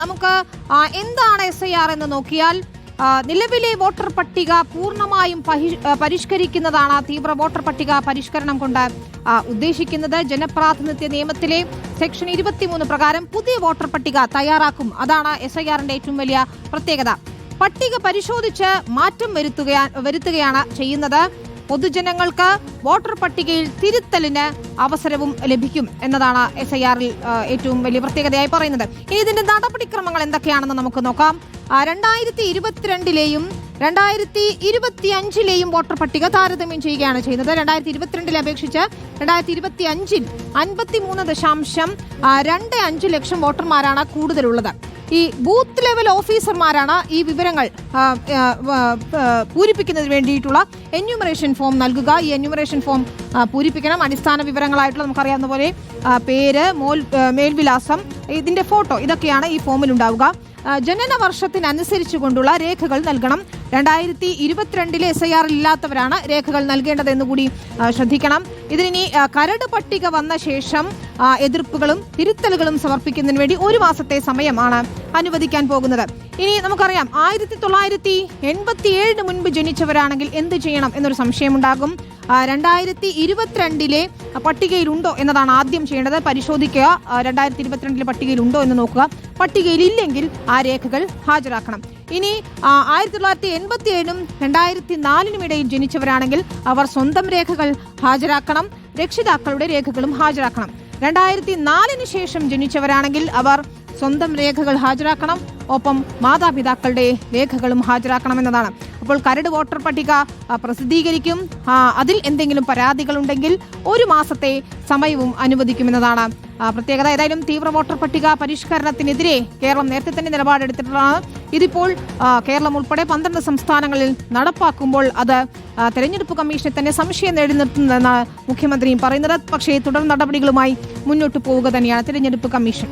നമുക്ക് എന്താണ് SIR എന്ന് നോക്കിയാൽ നിലവിലെ വോട്ടർ പട്ടിക പൂർണ്ണമായും പരിഷ്കരിക്കുന്നതാണ് തീവ്ര വോട്ടർ പട്ടിക പരിഷ്കരണം കൊണ്ട് ഉദ്ദേശിക്കുന്നത്. ജനപ്രാതിനിധ്യ നിയമത്തിലെ സെക്ഷൻ 23 പ്രകാരം പുതിയ വോട്ടർ പട്ടിക തയ്യാറാക്കും. അതാണ് SIRന്റെ ഏറ്റവും വലിയ പ്രത്യേകത. പട്ടിക പരിശോധിച്ച് മാറ്റം വരുത്തുകയാണ് ചെയ്യുന്നത്. പൊതുജനങ്ങൾക്ക് വോട്ടർ പട്ടികയിൽ തിരുത്തലിന് അവസരവും ലഭിക്കും എന്നതാണ് SIRൽ ഏറ്റവും വലിയ പ്രത്യേകതയായി പറയുന്നത്. ഇനി ഇതിന്റെ നടപടിക്രമങ്ങൾ എന്തൊക്കെയാണെന്ന് നമുക്ക് നോക്കാം. 2022ലെയും 2025ലെയും വോട്ടർ പട്ടിക താരതമ്യം ചെയ്യുകയാണ് ചെയ്യുന്നത്. 2022ലെ അപേക്ഷിച്ച് 2025ൽ 53.25 ലക്ഷം വോട്ടർമാരാണ് കൂടുതലുള്ളത്. ഈ ബൂത്ത് ലെവൽ ഓഫീസർമാരാണ് ഈ വിവരങ്ങൾ പൂരിപ്പിക്കുന്നതിന് വേണ്ടിയിട്ടുള്ള എന്യൂമറേഷൻ ഫോം നൽകുക. ഈ എന്യൂമറേഷൻ ഫോം പൂരിപ്പിക്കണം. അടിസ്ഥാന വിവരങ്ങളായിട്ടുള്ള നമുക്കറിയാവുന്ന പോലെ പേര്, മേൽവിലാസം, ഇതിന്റെ ഫോട്ടോ, ഇതൊക്കെയാണ് ഈ ഫോമിൽ ഉണ്ടാവുക. ജനന വർഷത്തിനനുസരിച്ച് കൊണ്ടുള്ള രേഖകൾ നൽകണം. 2022ലെ SIRൽ ഇല്ലാത്തവരാണ് രേഖകൾ നൽകേണ്ടതെന്ന് കൂടി ശ്രദ്ധിക്കണം. ഇതിനി കരട് പട്ടിക വന്ന ശേഷം എതിർപ്പുകളും തിരുത്തലുകളും സമർപ്പിക്കുന്നതിന് വേണ്ടി 1 മാസത്തെ സമയമാണ് അനുവദിക്കാൻ പോകുന്നത്. ഇനി നമുക്കറിയാം 1987 മുൻപ് ജനിച്ചവരാണെങ്കിൽ എന്ത് ചെയ്യണം എന്നൊരു സംശയമുണ്ടാകും. 2022ലെ പട്ടികയിലുണ്ടോ എന്നതാണ് ആദ്യം ചെയ്യേണ്ടത്. പരിശോധിക്കുക, 2022ലെ പട്ടികയിലുണ്ടോ എന്ന് നോക്കുക. പട്ടികയിൽ ഇല്ലെങ്കിൽ ആ രേഖകൾ ഹാജരാക്കണം. ഇനി 1987നും 2004നും ഇടയിൽ ജനിച്ചവരാണെങ്കിൽ അവർ സ്വന്തം രേഖകൾ ഹാജരാക്കണം. രക്ഷിതാക്കളുടെ രേഖകളും ഹാജരാക്കണം. 2004ന് ശേഷം ജനിച്ചവരാണെങ്കിൽ അവർ സ്വന്തം രേഖകൾ ഹാജരാക്കണം. ഒപ്പം മാതാപിതാക്കളുടെ രേഖകളും ഹാജരാക്കണം എന്നതാണ്. അപ്പോൾ കരട് വോട്ടർ പട്ടിക പ്രസിദ്ധീകരിക്കും. അതിൽ എന്തെങ്കിലും പരാതികളുണ്ടെങ്കിൽ 1 മാസത്തെ സമയവും അനുവദിക്കുമെന്നതാണ് പ്രത്യേകത. ഏതായാലും തീവ്ര വോട്ടർ പട്ടിക പരിഷ്കരണത്തിനെതിരെ കേരളം നേരത്തെ തന്നെ നിലപാടെടുത്തിട്ടുള്ളതാണ്. ഇതിപ്പോൾ കേരളം ഉൾപ്പെടെ 12 സംസ്ഥാനങ്ങളിൽ നടപ്പാക്കുമ്പോൾ അത് തെരഞ്ഞെടുപ്പ് കമ്മീഷനെ തന്നെ സംശയം നേടി നിർത്തുന്നതെന്നാണ് മുഖ്യമന്ത്രിയും പറയുന്നത്. പക്ഷേ തുടർ നടപടികളുമായി മുന്നോട്ട് പോവുക തന്നെയാണ് തെരഞ്ഞെടുപ്പ് കമ്മീഷൻ.